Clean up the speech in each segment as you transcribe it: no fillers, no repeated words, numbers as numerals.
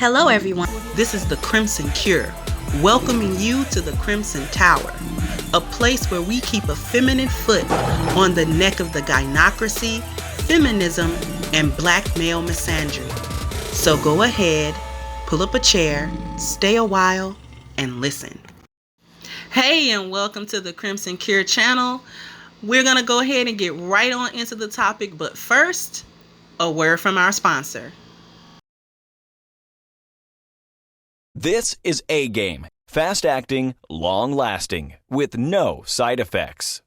Hello, everyone. This is the CrimsonCure, welcoming you to the Crimson Tower, a place where we keep a feminine foot on the neck of the gynocracy, feminism, and black male misandry. So go ahead, pull up a chair, stay a while, and listen. Hey, and welcome to the CrimsonCure channel. We're going to go ahead and get right on into the topic, but first, a word from our sponsor. This is A-Game, fast-acting, long-lasting, with no side effects.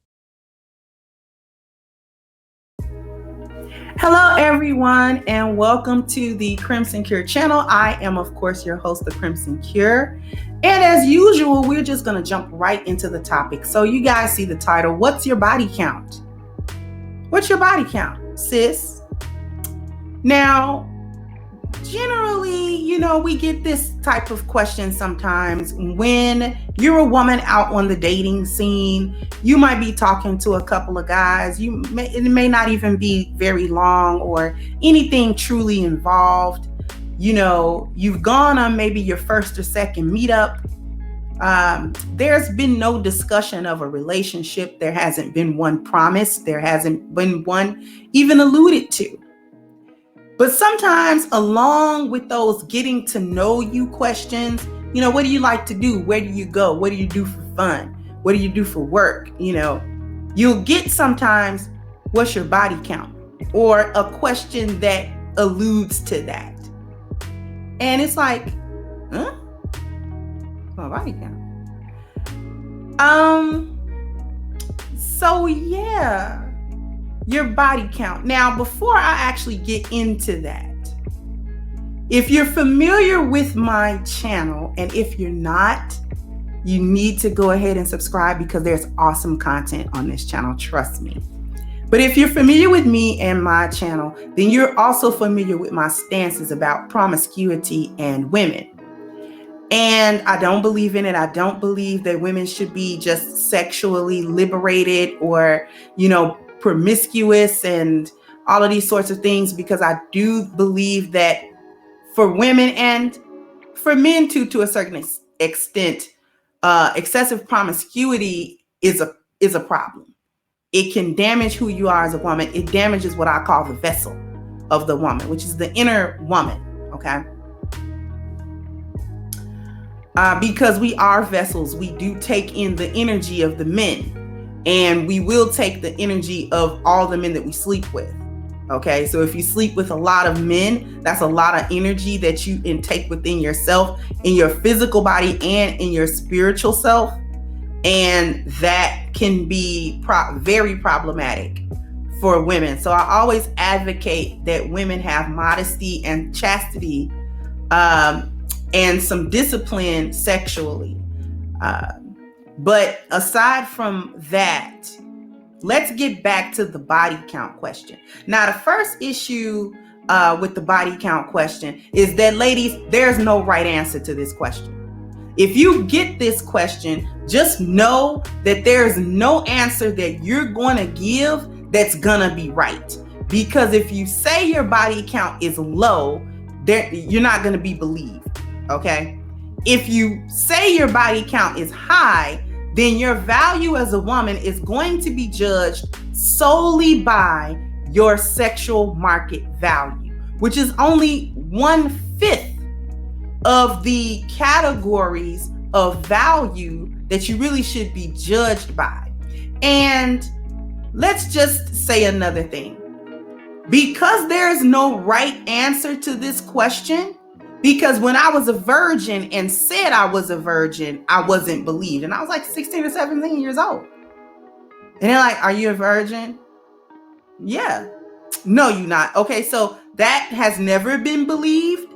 Hello, everyone, and welcome to the CrimsonCure channel. I am, of course, your host, the CrimsonCure. And as usual, we're just going to jump right into the topic. So you guys see the title, What's Your Body Count? What's your body count, sis? Now, generally, we get this type of question sometimes when you're a woman out on the dating scene. You might be talking to a couple of guys. It may not even be very long or anything truly involved. You've gone on maybe your first or second meetup. There's been no discussion of a relationship. There hasn't been one promised. There hasn't been one even alluded to. But sometimes along with those getting to know you questions, what do you like to do? Where do you go? What do you do for fun? What do you do for work? You'll get sometimes, what's your body count? Or a question that alludes to that. And it's like, huh? My body count. So yeah. Your body count. Now, before I actually get into that, if you're familiar with my channel, and if you're not, you need to go ahead and subscribe because there's awesome content on this channel, trust me. But if you're familiar with me and my channel, then you're also familiar with my stances about promiscuity and women. And I don't believe in it. I don't believe that women should be just sexually liberated or, promiscuous and all of these sorts of things, because I do believe that for women and for men too, to a certain extent, excessive promiscuity is a problem. It can damage who you are as a woman. It damages what I call the vessel of the woman, which is the inner woman. Okay. Because we are vessels, we do take in the energy of the men. And we will take the energy of all the men that we sleep with. Okay, so if you sleep with a lot of men, that's a lot of energy that you intake within yourself, in your physical body and in your spiritual self. And that can be very problematic for women. So I always advocate that women have modesty and chastity and some discipline sexually. But aside from that, let's get back to the body count question. Now, the first issue with the body count question is that, ladies, there's no right answer to this question. If you get this question, just know that there's no answer that you're going to give that's going to be right. Because if you say your body count is low, you're not going to be believed. Okay? If you say your body count is high, then your value as a woman is going to be judged solely by your sexual market value, which is only 1/5 of the categories of value that you really should be judged by. And let's just say another thing. Because there's no right answer to this question, because when I was a virgin and said I was a virgin, I wasn't believed. And I was like 16 or 17 years old. And they're like, are you a virgin? Yeah. No, you're not. Okay, so that has never been believed.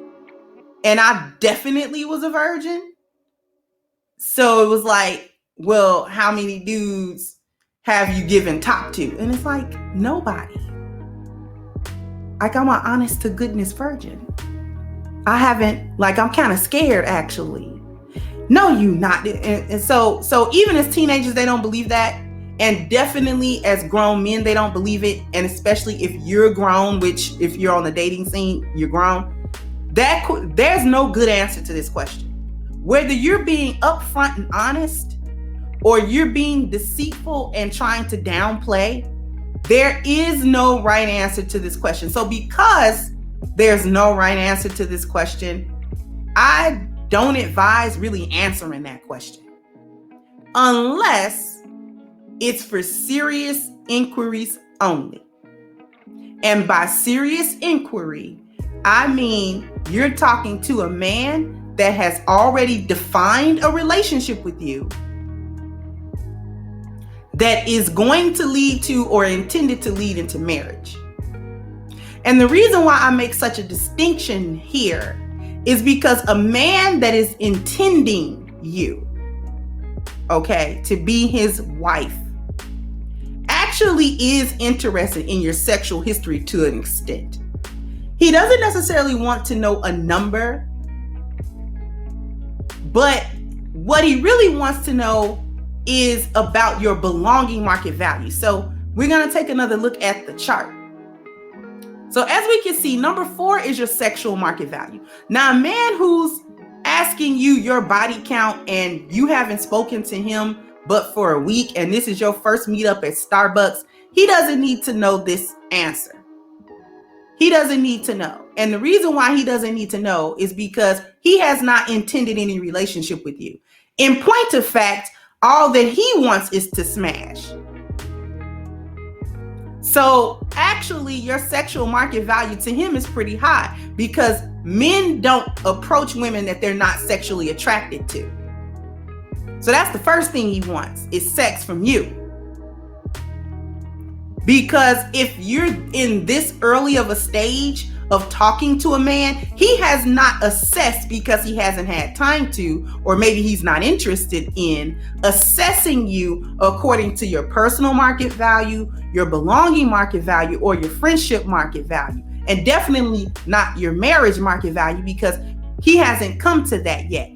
And I definitely was a virgin. So it was like, well, how many dudes have you given top to? And it's like, nobody. Like, I'm an honest to goodness virgin. I haven't, I'm kind of scared actually. No, you not. And so even as teenagers, they don't believe that. And definitely as grown men, they don't believe it. And especially if you're grown, which if you're on the dating scene, you're grown. There's no good answer to this question. Whether you're being upfront and honest or you're being deceitful and trying to downplay, there is no right answer to this question. So because there's no right answer to this question, I don't advise really answering that question unless it's for serious inquiries only. And by serious inquiry, I mean you're talking to a man that has already defined a relationship with you that is going to lead to or intended to lead into marriage. And the reason why I make such a distinction here is because a man that is intending you, okay, to be his wife, actually is interested in your sexual history to an extent. He doesn't necessarily want to know a number, but what he really wants to know is about your belonging market value. So we're going to take another look at the chart. So as we can see, number 4 is your sexual market value. Now, a man who's asking you your body count and you haven't spoken to him but for a week, and this is your first meetup at Starbucks, he doesn't need to know this answer. He doesn't need to know. And the reason why he doesn't need to know is because he has not intended any relationship with you. In point of fact, all that he wants is to smash. So actually, your sexual market value to him is pretty high because men don't approach women that they're not sexually attracted to. So that's the first thing he wants is sex from you. Because if you're in this early of a stage of talking to a man, he has not assessed because he hasn't had time to, or maybe he's not interested in assessing you according to your personal market value, your belonging market value, or your friendship market value, and definitely not your marriage market value because he hasn't come to that yet.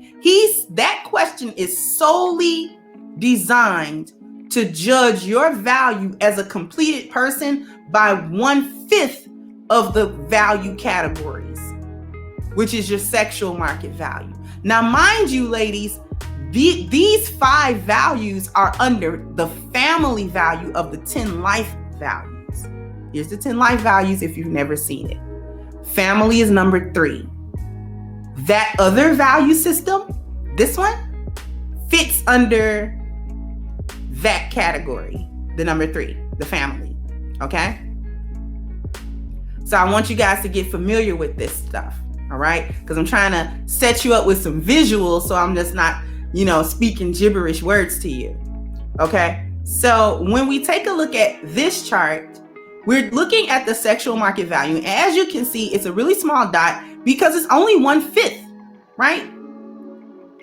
That question is solely designed to judge your value as a completed person by 1/5 of the value categories, which is your sexual market value. Now, mind you, ladies, these 5 values are under the family value of the 10 life values. Here's the 10 life values if you've never seen it. Family is number 3. That other value system, this one, fits under that category, the number 3, the family, okay? So I want you guys to get familiar with this stuff, all right? Because I'm trying to set you up with some visuals so I'm just not, speaking gibberish words to you, okay? So when we take a look at this chart, we're looking at the sexual market value. And as you can see, it's a really small dot because it's only 1/5, right?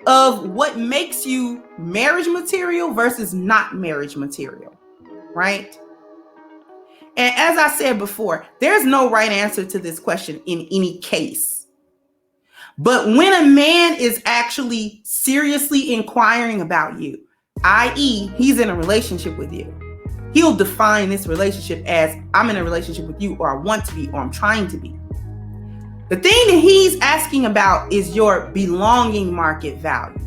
Of what makes you marriage material versus not marriage material, right? And as I said before, there's no right answer to this question in any case. But when a man is actually seriously inquiring about you, i.e., he's in a relationship with you, he'll define this relationship as I'm in a relationship with you, or I want to be, or I'm trying to be. The thing that he's asking about is your belonging market value.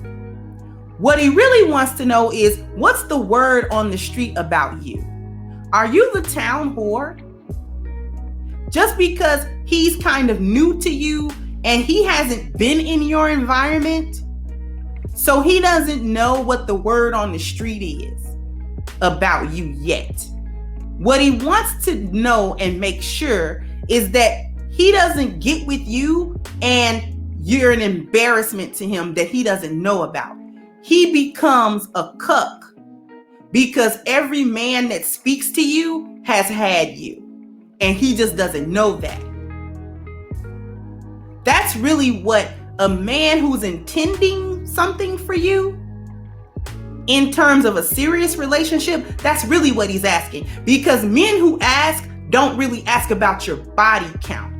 What he really wants to know is, what's the word on the street about you? Are you the town whore? Just because he's kind of new to you and he hasn't been in your environment, so he doesn't know what the word on the street is about you yet. What he wants to know and make sure is that he doesn't get with you and you're an embarrassment to him that he doesn't know about. He becomes a cuck because every man that speaks to you has had you and he just doesn't know that. That's really what a man who's intending something for you in terms of a serious relationship, that's really what he's asking. Because men who ask don't really ask about your body count.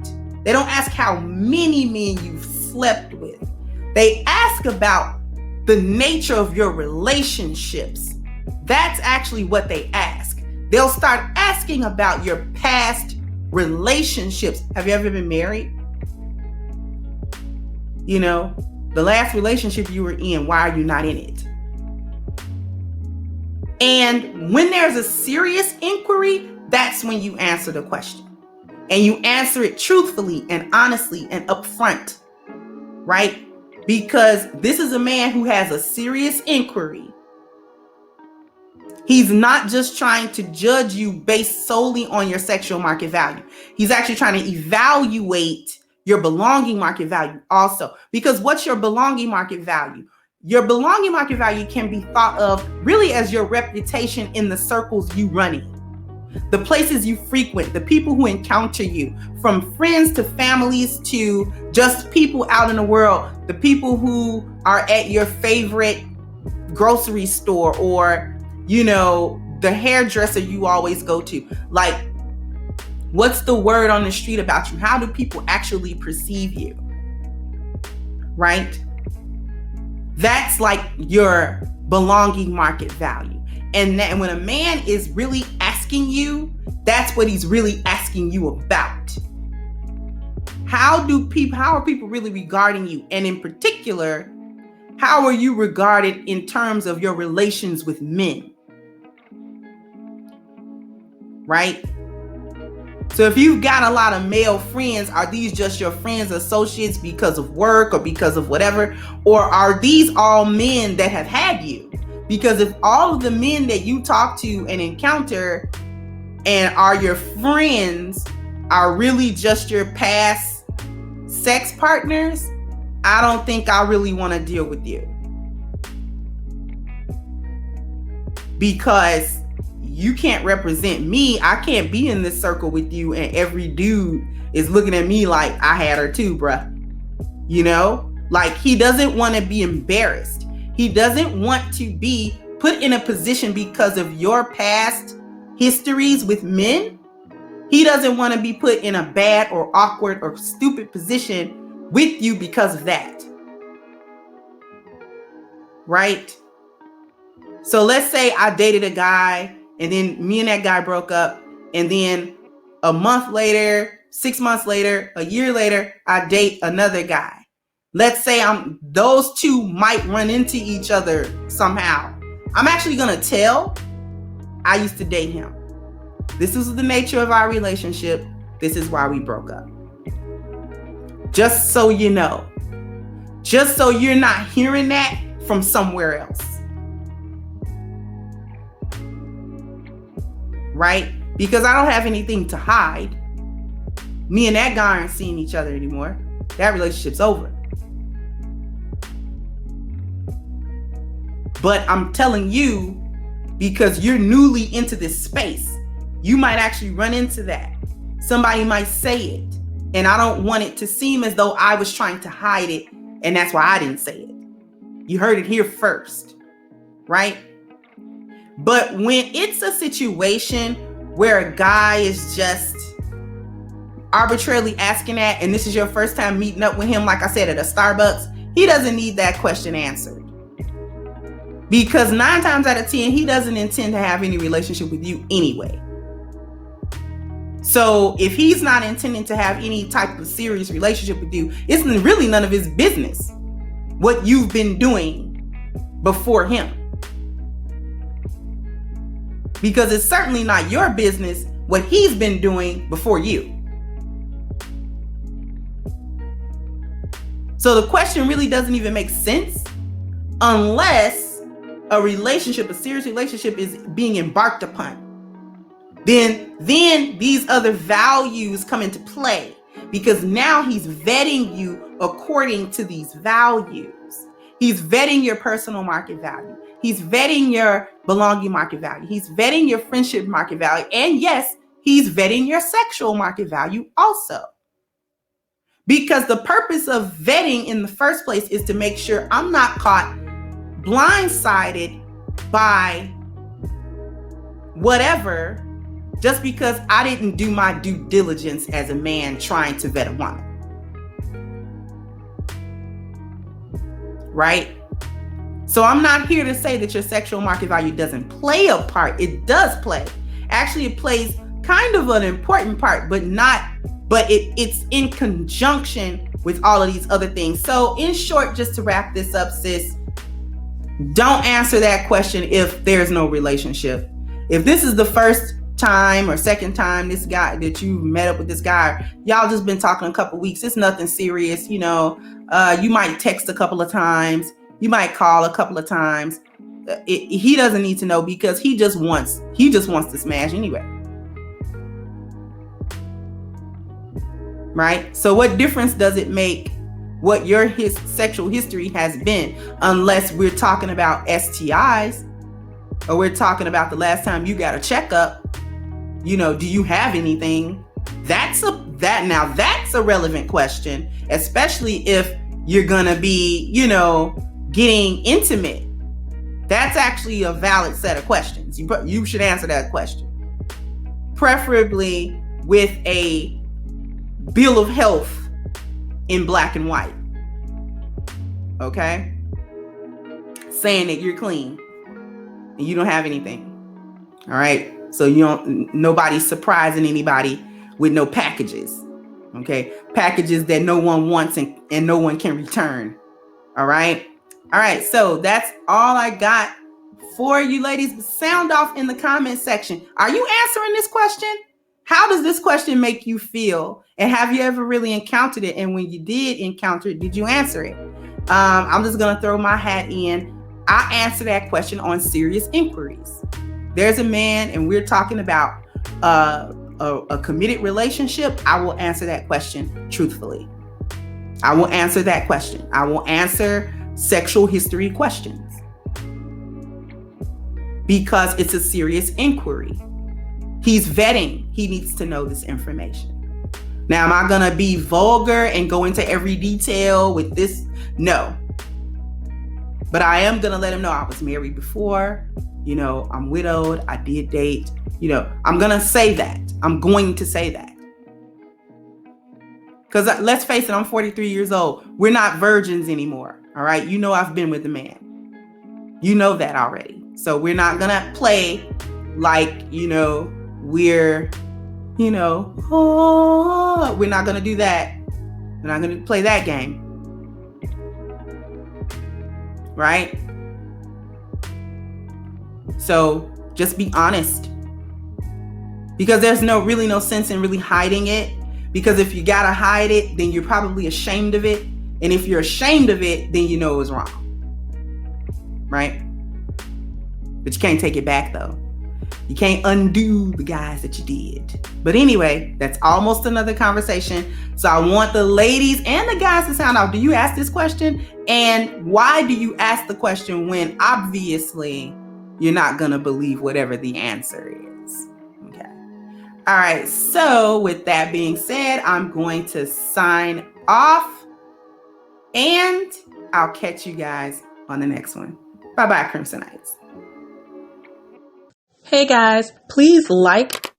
They don't ask how many men you've slept with. They ask about the nature of your relationships. That's actually what they ask. They'll start asking about your past relationships. Have you ever been married? You know, the last relationship you were in, why are you not in it? And when there's a serious inquiry, that's when you answer the question. And you answer it truthfully and honestly and upfront, right? Because this is a man who has a serious inquiry. He's not just trying to judge you based solely on your sexual market value. He's actually trying to evaluate your belonging market value also. Because what's your belonging market value? Your belonging market value can be thought of really as your reputation in the circles you run in, the places you frequent, the people who encounter you, from friends to families to just people out in the world, the people who are at your favorite grocery store or, you know, the hairdresser you always go to. Like, what's the word on the street about you? How do people actually perceive you? Right? That's like your belonging market value. And when a man is really asking you, that's what he's really asking you about. How are people really regarding you? And in particular, how are you regarded in terms of your relations with men? Right? So if you've got a lot of male friends, are these just your friends, associates because of work or because of whatever? Or are these all men that have had you? Because if all of the men that you talk to and encounter and are your friends are really just your past sex partners, I don't think I really want to deal with you. Because you can't represent me. I can't be in this circle with you and every dude is looking at me like I had her too, bruh. You know, like he doesn't want to be embarrassed. He doesn't want to be put in a position because of your past histories with men. He doesn't want to be put in a bad or awkward or stupid position with you because of that. Right? So let's say I dated a guy and then me and that guy broke up. And then a month later, 6 months later, a year later, I date another guy. Let's say those two might run into each other somehow. I'm actually going to tell I used to date him. This is the nature of our relationship. This is why we broke up. Just so you know. Just so you're not hearing that from somewhere else. Right? Because I don't have anything to hide. Me and that guy aren't seeing each other anymore. That relationship's over. But I'm telling you, because you're newly into this space, you might actually run into that. Somebody might say it. And I don't want it to seem as though I was trying to hide it. And that's why I didn't say it. You heard it here first. Right? But when it's a situation where a guy is just arbitrarily asking that, and this is your first time meeting up with him, like I said, at a Starbucks, he doesn't need that question answered. Because 9 times out of 10, he doesn't intend to have any relationship with you anyway. So if he's not intending to have any type of serious relationship with you, it's really none of his business what you've been doing before him. Because it's certainly not your business what he's been doing before you. So the question really doesn't even make sense unless a serious relationship is being embarked upon. Then these other values come into play because now he's vetting you according to these values. He's vetting your personal market value. He's vetting your belonging market value. He's vetting your friendship market value. And yes, he's vetting your sexual market value also. Because the purpose of vetting in the first place is to make sure I'm not caught blindsided by whatever just because I didn't do my due diligence as a man trying to vet a woman. Right? So I'm not here to say that your sexual market value doesn't play a part. It does play. Actually, it plays kind of an important part, but it's in conjunction with all of these other things. So in short, just to wrap this up, sis, don't answer that question if there's no relationship. If this is the first time or second time this guy that you met up with this guy, y'all just been talking a couple weeks, it's nothing serious. You might text a couple of times, you might call a couple of times. He doesn't need to know, because he just wants to smash anyway. Right? So what difference does it make what your sexual history has been, unless we're talking about STIs, or we're talking about the last time you got a checkup? Do you have anything? That's a relevant question, especially if you're gonna be, getting intimate. That's actually a valid set of questions. You should answer that question, preferably with a bill of health in black and white. Okay? Saying that you're clean and you don't have anything. All right? So nobody's surprising anybody with no packages. Okay? Packages that no one wants and no one can return. All right? All right. So that's all I got for you ladies. Sound off in the comment section. Are you answering this question? How does this question make you feel? And have you ever really encountered it? And when you did encounter it, did you answer it? I'm just going to throw my hat in. I answer that question on Serious Inquiries. There's a man and we're talking about a committed relationship. I will answer that question truthfully. I will answer that question. I will answer sexual history questions because it's a serious inquiry. He's vetting. He needs to know this information. Now, am I going to be vulgar and go into every detail with this? No. But I am going to let him know I was married before. I'm widowed. I did date. I'm going to say that. I'm going to say that. Because let's face it, I'm 43 years old. We're not virgins anymore. All right. I've been with a man. You know that already. So we're not going to play like, we're not going to do that. We're not going to play that game. Right? So just be honest. Because there's really no sense in really hiding it. Because if you got to hide it, then you're probably ashamed of it. And if you're ashamed of it, then you know it was wrong. Right? But you can't take it back, though. You can't undo the guys that you did. But anyway, that's almost another conversation. So I want the ladies and the guys to sound off. Do you ask this question? And why do you ask the question when obviously you're not going to believe whatever the answer is? Okay. All right. So with that being said, I'm going to sign off and I'll catch you guys on the next one. Bye-bye, Crimsonites. Hey guys, please like,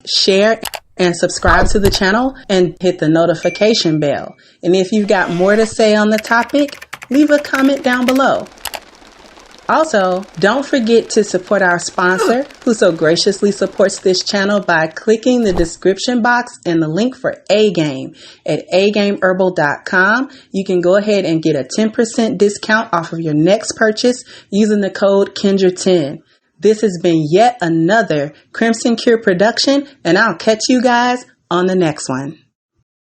share, and subscribe to the channel and hit the notification bell. And if you've got more to say on the topic, leave a comment down below. Also, don't forget to support our sponsor who so graciously supports this channel by clicking the description box and the link for A-Game at agameherbal.com. You can go ahead and get a 10% discount off of your next purchase using the code Kendra10. This has been yet another CrimsonCure production, and I'll catch you guys on the next one.